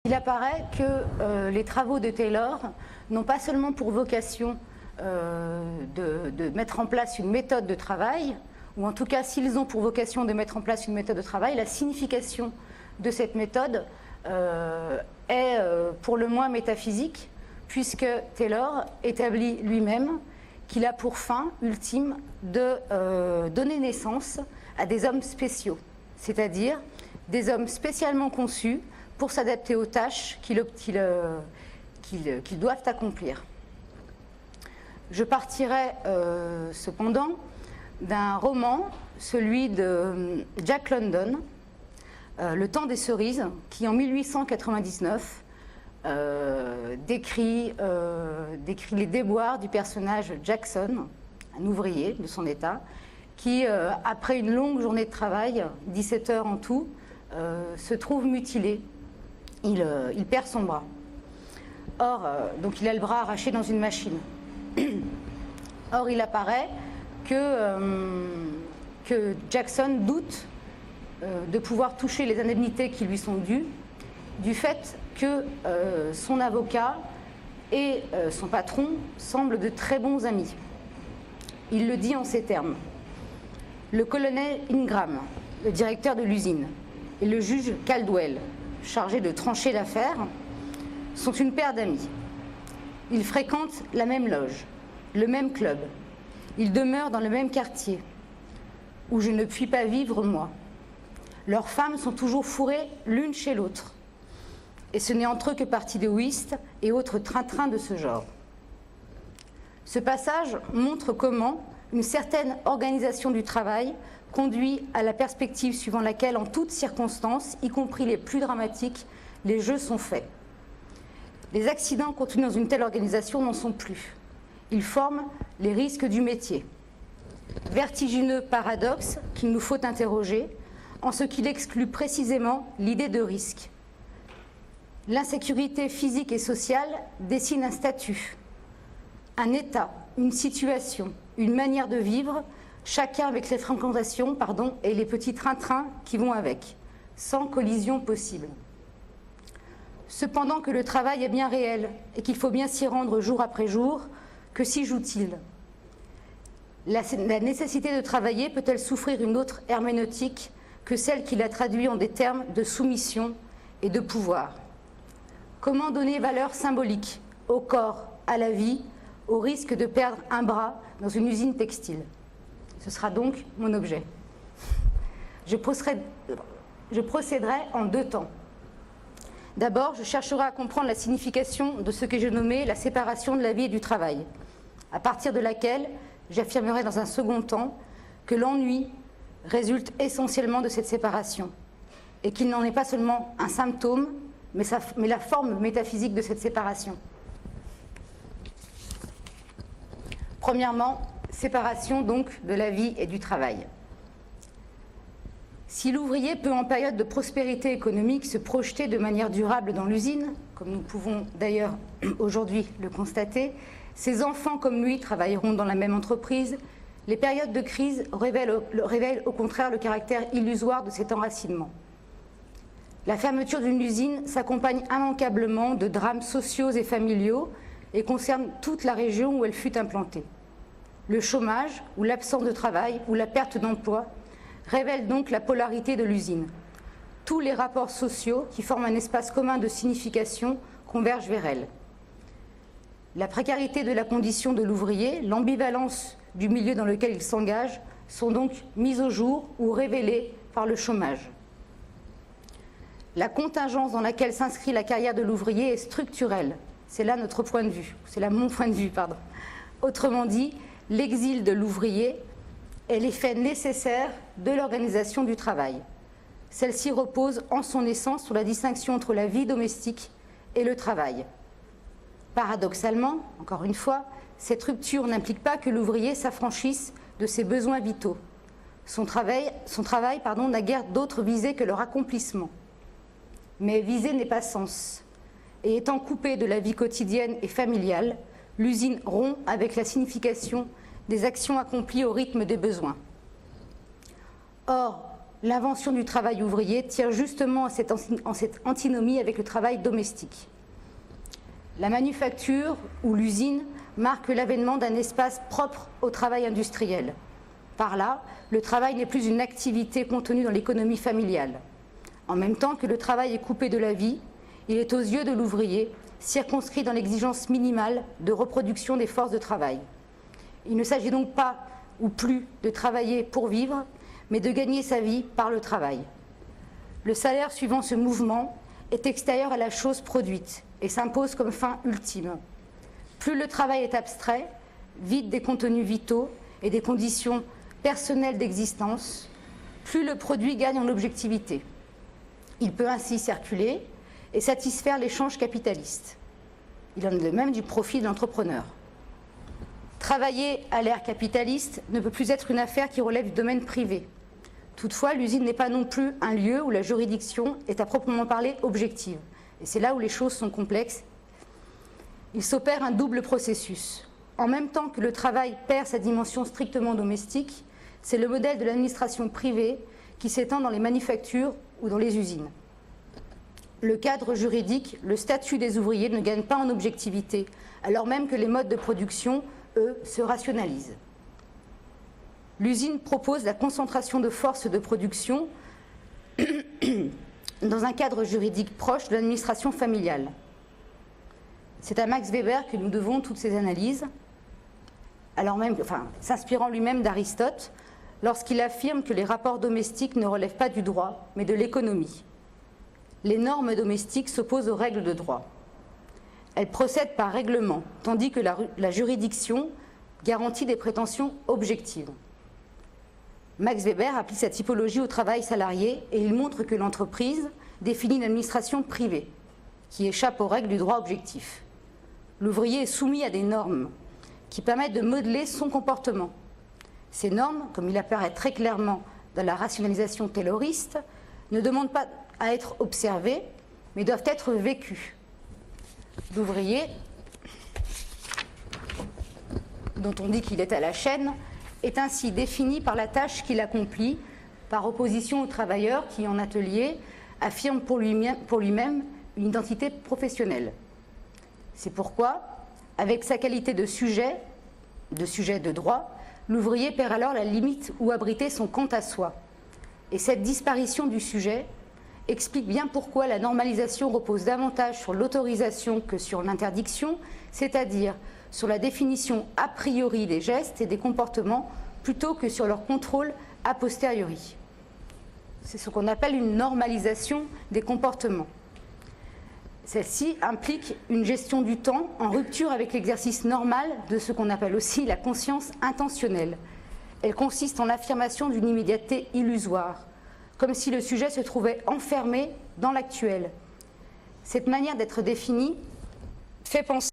Il apparaît que les travaux de Taylor n'ont pas seulement pour vocation de mettre en place une méthode de travail, ou en tout cas s'ils ont pour vocation de mettre en place une méthode de travail, la signification de cette méthode est pour le moins métaphysique, puisque Taylor établit lui-même qu'il a pour fin ultime de donner naissance à des hommes spéciaux, c'est-à-dire des hommes spécialement conçus pour s'adapter aux tâches qu'ils doivent accomplir. Je partirai cependant d'un roman, celui de Jack London, Le temps des cerises, qui en 1899 décrit les déboires du personnage Jackson, un ouvrier de son état, qui, après une longue journée de travail, 17 heures en tout, se trouve mutilé. Il perd son bras. Or, donc il a le bras arraché dans une machine. Or, il apparaît que Jackson doute de pouvoir toucher les indemnités qui lui sont dues, du fait que son avocat et son patron semblent de très bons amis. Il le dit en ces termes. Le colonel Ingram, le directeur de l'usine, et le juge Caldwell, chargé de trancher l'affaire, sont une paire d'amis. Ils fréquentent la même loge, le même club. Ils demeurent dans le même quartier, où je ne puis pas vivre, moi. Leurs femmes sont toujours fourrées l'une chez l'autre. Et ce n'est entre eux que parties de whist et autres train-train de ce genre. Ce passage montre comment une certaine organisation du travail conduit à la perspective suivant laquelle, en toutes circonstances, y compris les plus dramatiques, les jeux sont faits. Les accidents contenus dans une telle organisation n'en sont plus. Ils forment les risques du métier. Vertigineux paradoxe qu'il nous faut interroger, en ce qu'il exclut précisément l'idée de risque. L'insécurité physique et sociale dessine un statut, un état, une situation, une manière de vivre, chacun avec les fréquentations et les petits trains-trains qui vont avec, sans collision possible. Cependant que le travail est bien réel et qu'il faut bien s'y rendre jour après jour, que s'y joue-t-il? La nécessité de travailler peut-elle souffrir une autre herméneutique que celle qui la traduit en des termes de soumission et de pouvoir? Comment donner valeur symbolique au corps, à la vie, au risque de perdre un bras dans une usine textile? Ce sera donc mon objet. Je procéderai en deux temps. D'abord, je chercherai à comprendre la signification de ce que j'ai nommé la séparation de la vie et du travail, à partir de laquelle j'affirmerai dans un second temps que l'ennui résulte essentiellement de cette séparation et qu'il n'en est pas seulement un symptôme, mais la forme métaphysique de cette séparation. Premièrement, séparation donc de la vie et du travail. Si l'ouvrier peut en période de prospérité économique se projeter de manière durable dans l'usine, comme nous pouvons d'ailleurs aujourd'hui le constater, ses enfants comme lui travailleront dans la même entreprise, les périodes de crise révèlent au contraire le caractère illusoire de cet enracinement. La fermeture d'une usine s'accompagne immanquablement de drames sociaux et familiaux et concerne toute la région où elle fut implantée. Le chômage, ou l'absence de travail, ou la perte d'emploi révèlent donc la polarité de l'usine. Tous les rapports sociaux qui forment un espace commun de signification convergent vers elle. La précarité de la condition de l'ouvrier, l'ambivalence du milieu dans lequel il s'engage sont donc mises au jour ou révélées par le chômage. La contingence dans laquelle s'inscrit la carrière de l'ouvrier est structurelle. C'est là notre point de vue, c'est là mon point de vue, pardon. Autrement dit, l'exil de l'ouvrier est l'effet nécessaire de l'organisation du travail. Celle-ci repose en son essence sur la distinction entre la vie domestique et le travail. Paradoxalement, encore une fois, cette rupture n'implique pas que l'ouvrier s'affranchisse de ses besoins vitaux. Son travail n'a guère d'autre visée que leur accomplissement. Mais viser n'est pas sens. Et étant coupé de la vie quotidienne et familiale, l'usine rompt avec la signification des actions accomplies au rythme des besoins. Or, l'invention du travail ouvrier tient justement en cette antinomie avec le travail domestique. La manufacture ou l'usine marque l'avènement d'un espace propre au travail industriel. Par là, le travail n'est plus une activité contenue dans l'économie familiale. En même temps que le travail est coupé de la vie, il est aux yeux de l'ouvrier circonscrit dans l'exigence minimale de reproduction des forces de travail. Il ne s'agit donc pas ou plus de travailler pour vivre, mais de gagner sa vie par le travail. Le salaire suivant ce mouvement est extérieur à la chose produite et s'impose comme fin ultime. Plus le travail est abstrait, vide des contenus vitaux et des conditions personnelles d'existence, plus le produit gagne en objectivité. Il peut ainsi circuler et satisfaire l'échange capitaliste. Il en est de même du profit de l'entrepreneur. Travailler à l'ère capitaliste ne peut plus être une affaire qui relève du domaine privé. Toutefois, l'usine n'est pas non plus un lieu où la juridiction est à proprement parler objective. Et c'est là où les choses sont complexes. Il s'opère un double processus. En même temps que le travail perd sa dimension strictement domestique, c'est le modèle de l'administration privée qui s'étend dans les manufactures ou dans les usines. Le cadre juridique, le statut des ouvriers ne gagne pas en objectivité, alors même que les modes de production, eux, se rationalisent. L'usine propose la concentration de forces de production dans un cadre juridique proche de l'administration familiale. C'est à Max Weber que nous devons toutes ces analyses, s'inspirant lui-même d'Aristote, lorsqu'il affirme que les rapports domestiques ne relèvent pas du droit, mais de l'économie. Les normes domestiques s'opposent aux règles de droit. Elles procèdent par règlement, tandis que la juridiction garantit des prétentions objectives. Max Weber applique sa typologie au travail salarié et il montre que l'entreprise définit une administration privée qui échappe aux règles du droit objectif. L'ouvrier est soumis à des normes qui permettent de modeler son comportement. Ces normes, comme il apparaît très clairement dans la rationalisation tayloriste, ne demandent pas à être observées, mais doivent être vécues. L'ouvrier, dont on dit qu'il est à la chaîne, est ainsi défini par la tâche qu'il accomplit, par opposition au travailleur qui, en atelier, affirme pour lui-même une identité professionnelle. C'est pourquoi, avec sa qualité de sujet de droit, l'ouvrier perd alors la limite où abriter son quant à soi. Et cette disparition du sujet explique bien pourquoi la normalisation repose davantage sur l'autorisation que sur l'interdiction, c'est-à-dire sur la définition a priori des gestes et des comportements plutôt que sur leur contrôle a posteriori. C'est ce qu'on appelle une normalisation des comportements. Celle-ci implique une gestion du temps en rupture avec l'exercice normal de ce qu'on appelle aussi la conscience intentionnelle. Elle consiste en l'affirmation d'une immédiateté illusoire, comme si le sujet se trouvait enfermé dans l'actuel. Cette manière d'être définie fait penser